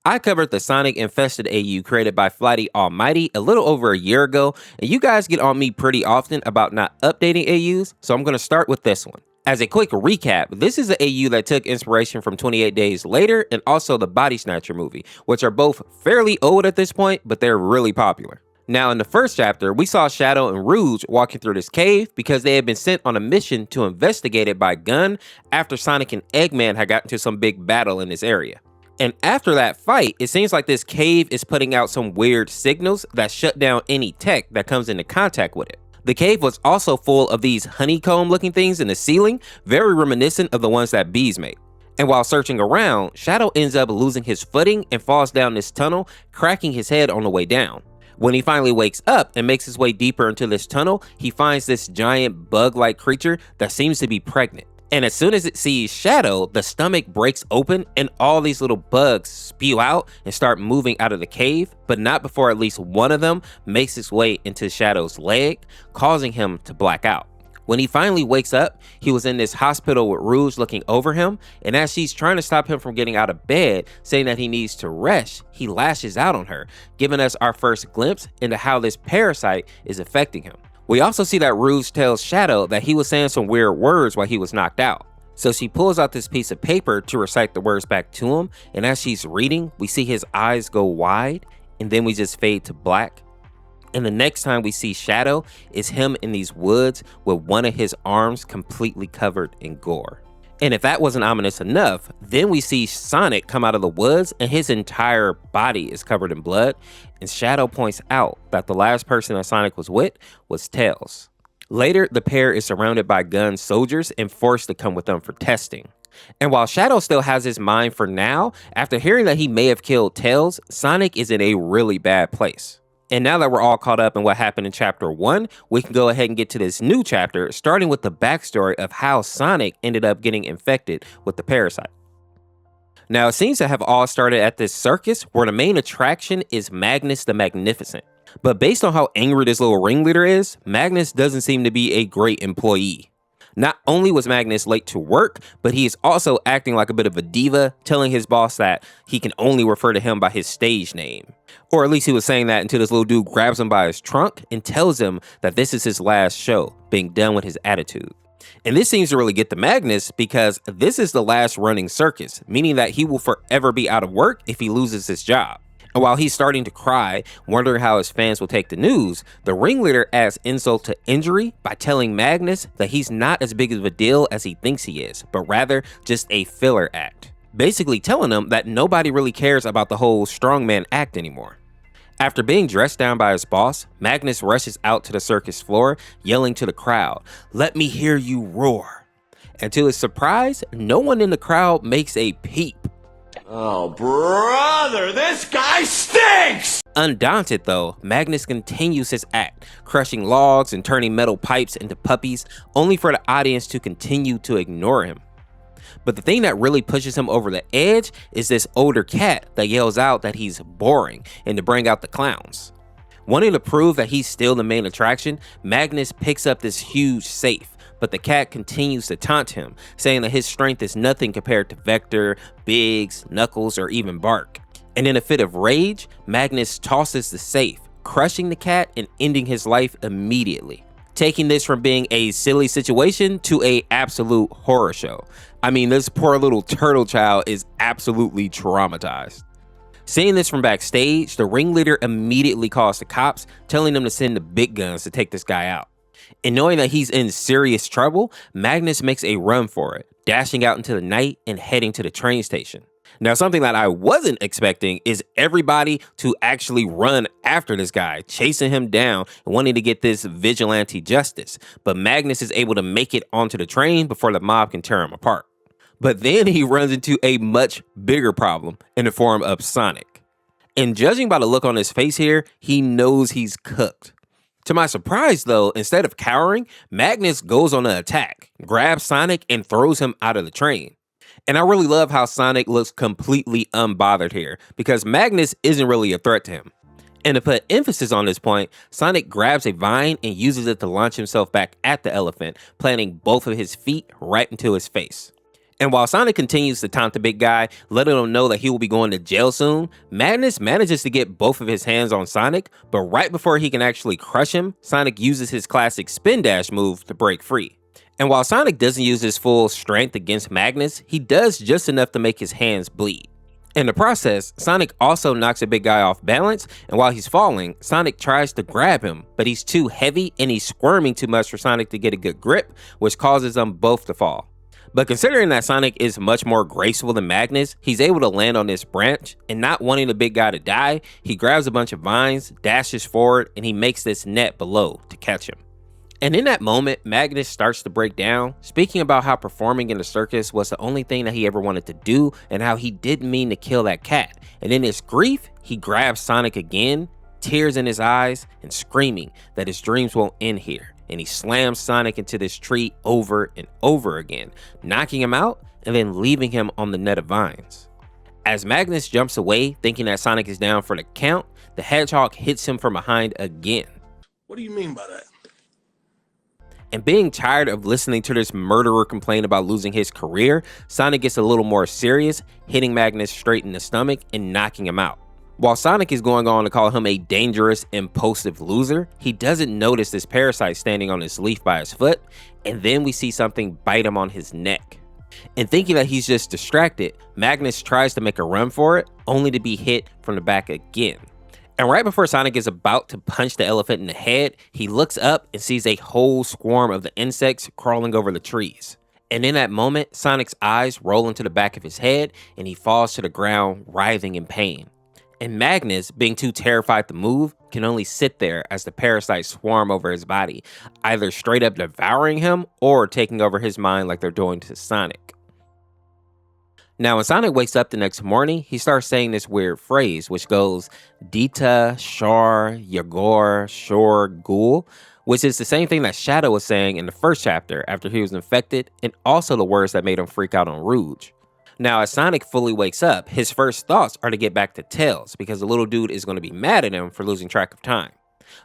I covered the Sonic Infested AU created by Flighty Almighty a little over a year ago, and you guys get on me pretty often about not updating AUs, so I'm going to start with this one. As a quick recap, this is the AU that took inspiration from 28 Days Later and also the Body Snatcher movie, which are both fairly old at this point, but they're really popular. Now, in the first chapter, we saw Shadow and Rouge walking through this cave because they had been sent on a mission to investigate it by G.U.N after Sonic and Eggman had gotten into some big battle in this area. And after that fight, it seems like this cave is putting out some weird signals that shut down any tech that comes into contact with it. The cave was also full of these honeycomb looking things in the ceiling, very reminiscent of the ones that bees make. And while searching around, Shadow ends up losing his footing and falls down this tunnel, cracking his head on the way down. When he finally wakes up and makes his way deeper into this tunnel, he finds this giant bug-like creature that seems to be pregnant. And as soon as it sees Shadow, the stomach breaks open and all these little bugs spew out and start moving out of the cave, but not before at least one of them makes its way into Shadow's leg, causing him to black out. When he finally wakes up, he was in this hospital with Rouge looking over him, and as she's trying to stop him from getting out of bed, saying that he needs to rest, he lashes out on her, giving us our first glimpse into how this parasite is affecting him. We also see that Rouge tells Shadow that he was saying some weird words while he was knocked out. So she pulls out this piece of paper to recite the words back to him, and as she's reading, we see his eyes go wide, and then we just fade to black. And the next time we see Shadow is him in these woods with one of his arms completely covered in gore. And if that wasn't ominous enough, then we see Sonic come out of the woods and his entire body is covered in blood, and Shadow points out that the last person that Sonic was with was Tails. Later, the pair is surrounded by G.U.N soldiers and forced to come with them for testing. And while Shadow still has his mind for now, after hearing that he may have killed Tails, Sonic is in a really bad place. And now that we're all caught up in what happened in chapter 1, we can go ahead and get to this new chapter, starting with the backstory of how Sonic ended up getting infected with the parasite. Now, it seems to have all started at this circus where the main attraction is Magnus the Magnificent. But based on how angry this little ringleader is, Magnus doesn't seem to be a great employee. Not only was Magnus late to work, but he is also acting like a bit of a diva, telling his boss that he can only refer to him by his stage name. Or at least he was saying that until this little dude grabs him by his trunk and tells him that this is his last show, being done with his attitude. And this seems to really get to Magnus because this is the last running circus, meaning that he will forever be out of work if he loses his job. And while he's starting to cry, wondering how his fans will take the news, the ringleader adds insult to injury by telling Magnus that he's not as big of a deal as he thinks he is, but rather just a filler act. Basically telling him that nobody really cares about the whole strongman act anymore. After being dressed down by his boss, Magnus rushes out to the circus floor, yelling to the crowd, "Let me hear you roar." And to his surprise, no one in the crowd makes a peep. Oh, brother, this guy stinks! Undaunted though, Magnus continues his act, crushing logs and turning metal pipes into puppies, only for the audience to continue to ignore him. But the thing that really pushes him over the edge is this older cat that yells out that he's boring and to bring out the clowns. Wanting to prove that he's still the main attraction, Magnus picks up this huge safe, but the cat continues to taunt him, saying that his strength is nothing compared to Vector, Biggs, Knuckles, or even Bark. And in a fit of rage, Magnus tosses the safe, crushing the cat and ending his life immediately, taking this from being a silly situation to an absolute horror show. I mean, this poor little turtle child is absolutely traumatized. Seeing this from backstage, the ringleader immediately calls the cops, telling them to send the big guns to take this guy out. And knowing that he's in serious trouble, Magnus makes a run for it, dashing out into the night and heading to the train station. Now, something that I wasn't expecting is everybody to actually run after this guy, chasing him down and wanting to get this vigilante justice. But Magnus is able to make it onto the train before the mob can tear him apart. But then he runs into a much bigger problem in the form of Sonic. And judging by the look on his face here, he knows he's cooked. To my surprise though, instead of cowering, Magnus goes on an attack, grabs Sonic and throws him out of the train. And I really love how Sonic looks completely unbothered here, because Magnus isn't really a threat to him. And to put emphasis on this point, Sonic grabs a vine and uses it to launch himself back at the elephant, planting both of his feet right into his face. And while Sonic continues to taunt the big guy, letting him know that he will be going to jail soon, Magnus manages to get both of his hands on Sonic, but right before he can actually crush him, Sonic uses his classic spin dash move to break free. And while Sonic doesn't use his full strength against Magnus, he does just enough to make his hands bleed. In the process, Sonic also knocks the big guy off balance, and while he's falling, Sonic tries to grab him, but he's too heavy and he's squirming too much for Sonic to get a good grip, which causes them both to fall. But considering that Sonic is much more graceful than Magnus, he's able to land on this branch, and not wanting the big guy to die, he grabs a bunch of vines, dashes forward, and he makes this net below to catch him. And in that moment, Magnus starts to break down, speaking about how performing in the circus was the only thing that he ever wanted to do, and how he didn't mean to kill that cat. And in his grief, he grabs Sonic again, tears in his eyes, and screaming that his dreams won't end here. And he slams Sonic into this tree over and over again, knocking him out and then leaving him on the net of vines. As Magnus jumps away, thinking that Sonic is down for the count, the hedgehog hits him from behind again. What do you mean by that? And being tired of listening to this murderer complain about losing his career, Sonic gets a little more serious, hitting Magnus straight in the stomach and knocking him out. While Sonic is going on to call him a dangerous, impulsive loser, he doesn't notice this parasite standing on his leaf by his foot, and then we see something bite him on his neck. And thinking that he's just distracted, Magnus tries to make a run for it, only to be hit from the back again. And right before Sonic is about to punch the elephant in the head, he looks up and sees a whole swarm of the insects crawling over the trees. And in that moment, Sonic's eyes roll into the back of his head, and he falls to the ground, writhing in pain. And Magnus, being too terrified to move, can only sit there as the parasites swarm over his body, either straight up devouring him or taking over his mind like they're doing to Sonic. Now, when Sonic wakes up the next morning, he starts saying this weird phrase, which goes, Dita, Shar, Yagor, Shor, Ghoul, which is the same thing that Shadow was saying in the first chapter after he was infected, and also the words that made him freak out on Rouge. Now, as Sonic fully wakes up, his first thoughts are to get back to Tails, because the little dude is going to be mad at him for losing track of time.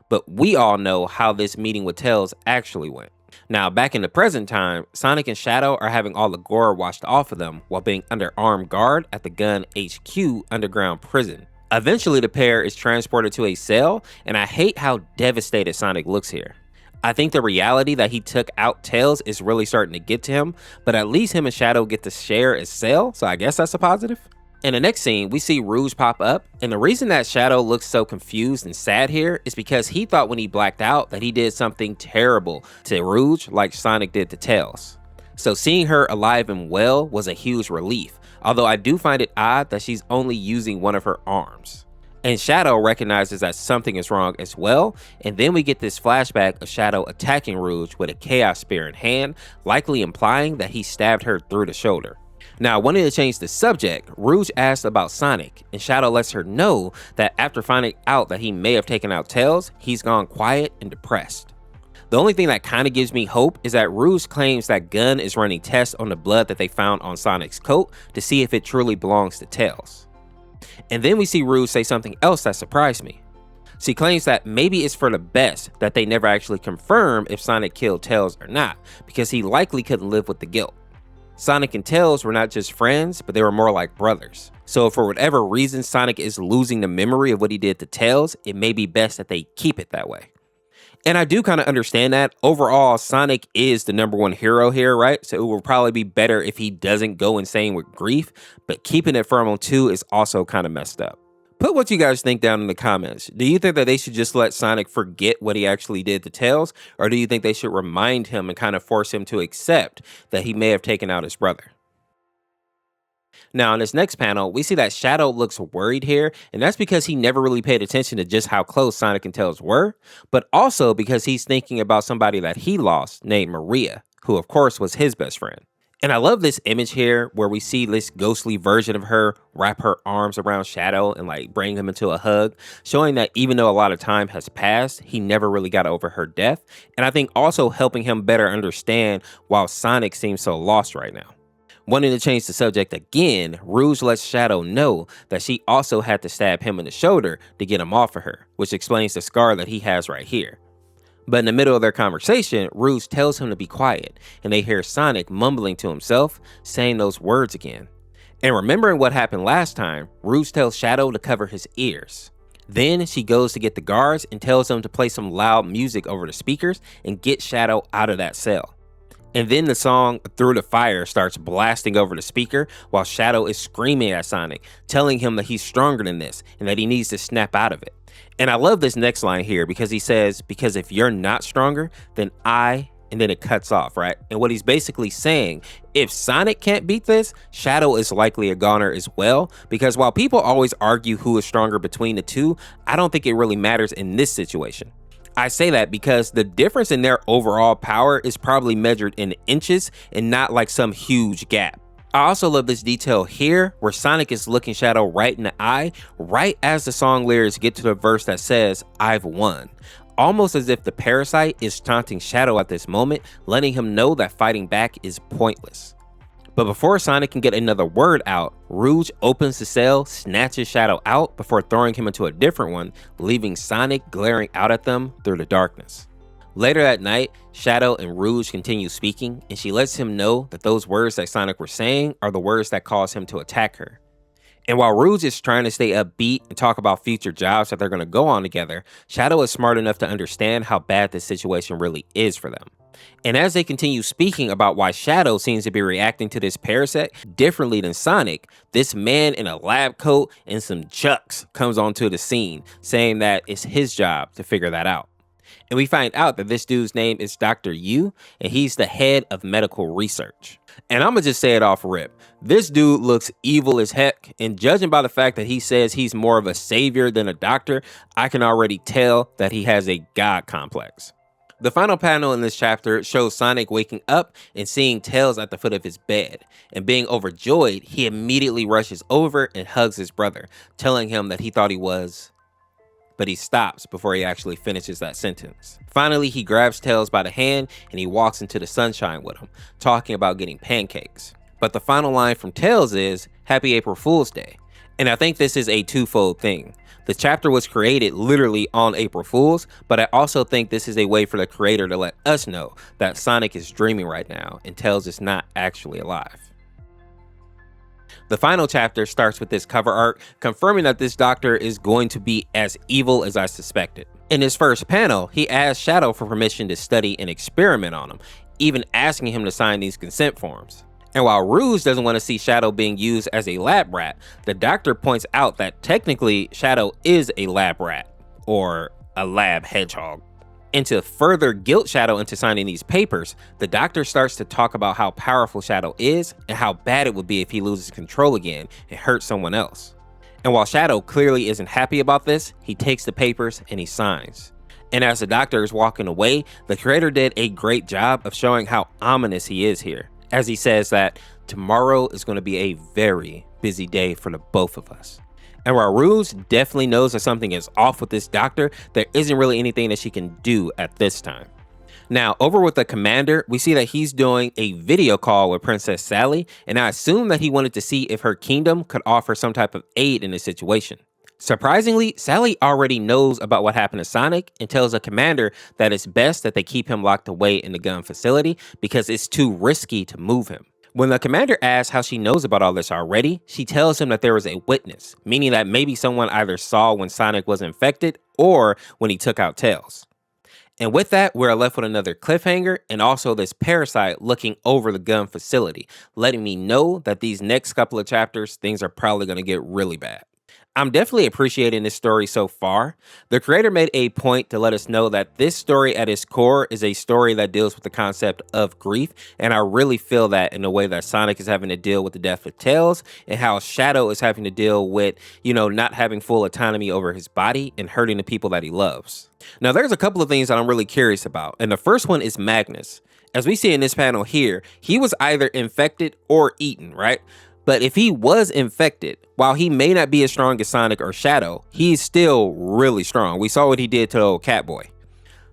But we all know how this meeting with Tails actually went. Now, back in the present time, Sonic and Shadow are having all the gore washed off of them while being under armed guard at the G.U.N HQ underground prison. Eventually, the pair is transported to a cell, and I hate how devastated Sonic looks here. I think the reality that he took out Tails is really starting to get to him, but at least him and Shadow get to share a cell, so I guess that's a positive. In the next scene, we see Rouge pop up, and the reason that Shadow looks so confused and sad here is because he thought when he blacked out that he did something terrible to Rouge like Sonic did to Tails. So seeing her alive and well was a huge relief, although I do find it odd that she's only using one of her arms. And Shadow recognizes that something is wrong as well, and then we get this flashback of Shadow attacking Rouge with a Chaos Spear in hand, likely implying that he stabbed her through the shoulder. Now, wanting to change the subject, Rouge asks about Sonic, and Shadow lets her know that after finding out that he may have taken out Tails, he's gone quiet and depressed. The only thing that kind of gives me hope is that Rouge claims that G.U.N is running tests on the blood that they found on Sonic's coat to see if it truly belongs to Tails. And then we see Rouge say something else that surprised me. She claims that maybe it's for the best that they never actually confirm if Sonic killed Tails or not, because he likely couldn't live with the guilt. Sonic and Tails were not just friends, but they were more like brothers. So if for whatever reason Sonic is losing the memory of what he did to Tails, it may be best that they keep it that way. And I do kind of understand that. Overall, Sonic is the #1 hero here, right? So it will probably be better if he doesn't go insane with grief, but keeping it firm on 2 is also kind of messed up. Put what you guys think down in the comments. Do you think that they should just let Sonic forget what he actually did to Tails? Or do you think they should remind him and kind of force him to accept that he may have taken out his brother? Now, in this next panel, we see that Shadow looks worried here, and that's because he never really paid attention to just how close Sonic and Tails were, but also because he's thinking about somebody that he lost named Maria, who of course was his best friend. And I love this image here where we see this ghostly version of her wrap her arms around Shadow and like bring him into a hug, showing that even though a lot of time has passed, he never really got over her death. And I think also helping him better understand why Sonic seems so lost right now. Wanting to change the subject again, Rouge lets Shadow know that she also had to stab him in the shoulder to get him off of her, which explains the scar that he has right here. But in the middle of their conversation, Rouge tells him to be quiet, and they hear Sonic mumbling to himself, saying those words again. And remembering what happened last time, Rouge tells Shadow to cover his ears. Then she goes to get the guards and tells them to play some loud music over the speakers and get Shadow out of that cell. And then the song Through the Fire starts blasting over the speaker while Shadow is screaming at Sonic, telling him that he's stronger than this and that he needs to snap out of it. And I love this next line here because he says, because if you're not stronger, then and then it cuts off, right? And what he's basically saying, if Sonic can't beat this, Shadow is likely a goner as well, because while people always argue who is stronger between the two, I don't think it really matters in this situation. I say that because the difference in their overall power is probably measured in inches and not like some huge gap. I also love this detail here where Sonic is looking Shadow right in the eye, right as the song lyrics get to the verse that says, "I've won." Almost as if the parasite is taunting Shadow at this moment, letting him know that fighting back is pointless. But before Sonic can get another word out, Rouge opens the cell, snatches Shadow out before throwing him into a different one, leaving Sonic glaring out at them through the darkness. Later that night, Shadow and Rouge continue speaking, and she lets him know that those words that Sonic were saying are the words that caused him to attack her. And while Rouge is trying to stay upbeat and talk about future jobs that they're going to go on together, Shadow is smart enough to understand how bad this situation really is for them. And as they continue speaking about why Shadow seems to be reacting to this parasite differently than Sonic, this man in a lab coat and some chucks comes onto the scene, saying that it's his job to figure that out. And we find out that this dude's name is Dr. Yu, and he's the head of medical research. And I'm gonna just say it off rip. This dude looks evil as heck, and judging by the fact that he says he's more of a savior than a doctor, I can already tell that he has a god complex. The final panel in this chapter shows Sonic waking up and seeing Tails at the foot of his bed, and being overjoyed, he immediately rushes over and hugs his brother, telling him that he thought he was... but he stops before he actually finishes that sentence. Finally, he grabs Tails by the hand and he walks into the sunshine with him, talking about getting pancakes. But the final line from Tails is, "Happy April Fool's Day." And I think this is a twofold thing. The chapter was created literally on April Fool's, but I also think this is a way for the creator to let us know that Sonic is dreaming right now and Tails is not actually alive. The final chapter starts with this cover art, confirming that this doctor is going to be as evil as I suspected. In his first panel, he asks Shadow for permission to study and experiment on him, even asking him to sign these consent forms. And while Rouge doesn't want to see Shadow being used as a lab rat, the doctor points out that technically Shadow is a lab rat, or a lab hedgehog. And to further guilt Shadow into signing these papers, the doctor starts to talk about how powerful Shadow is and how bad it would be if he loses control again and hurts someone else. And while Shadow clearly isn't happy about this, he takes the papers and he signs. And as the doctor is walking away, the creator did a great job of showing how ominous he is here, as he says that tomorrow is going to be a very busy day for the both of us. And while Rouge definitely knows that something is off with this doctor, there isn't really anything that she can do at this time. Now, over with the commander, we see that he's doing a video call with Princess Sally, and I assume that he wanted to see if her kingdom could offer some type of aid in this situation. Surprisingly, Sally already knows about what happened to Sonic and tells the commander that it's best that they keep him locked away in the gun facility because it's too risky to move him. When the commander asks how she knows about all this already, she tells him that there was a witness, meaning that maybe someone either saw when Sonic was infected or when he took out Tails. And with that, we're left with another cliffhanger and also this parasite looking over the gun facility, letting me know that these next couple of chapters, things are probably going to get really bad. I'm definitely appreciating this story so far. The creator made a point to let us know that this story at its core is a story that deals with the concept of grief, and I really feel that in the way that Sonic is having to deal with the death of Tails, and how Shadow is having to deal with, not having full autonomy over his body and hurting the people that he loves. Now, there's a couple of things that I'm really curious about, and the first one is Magnus. As we see in this panel here, he was either infected or eaten, right? But if he was infected, while he may not be as strong as Sonic or Shadow, he's still really strong. We saw what he did to the old Catboy.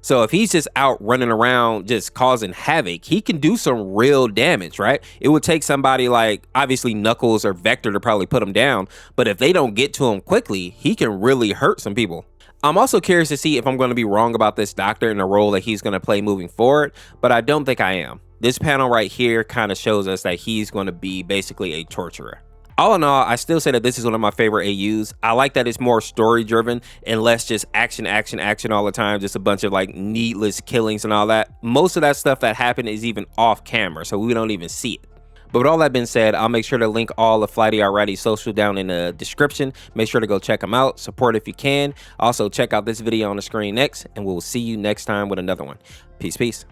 So if he's just out running around just causing havoc, he can do some real damage, right? It would take somebody like, obviously, Knuckles or Vector to probably put him down. But if they don't get to him quickly, he can really hurt some people. I'm also curious to see if I'm going to be wrong about this doctor and the role that he's going to play moving forward, but I don't think I am. This panel right here kind of shows us that he's going to be basically a torturer. All in all, I still say that this is one of my favorite AUs. I like that it's more story driven and less just action all the time, just a bunch of like needless killings and all that. Most of that stuff that happened is even off camera, so we don't even see it. But with all that being said, I'll make sure to link all of Flighty Alrighty's social down in the description. Make sure to go check them out, support if you can. Also, check out this video on the screen next, and we'll see you next time with another one. Peace, peace.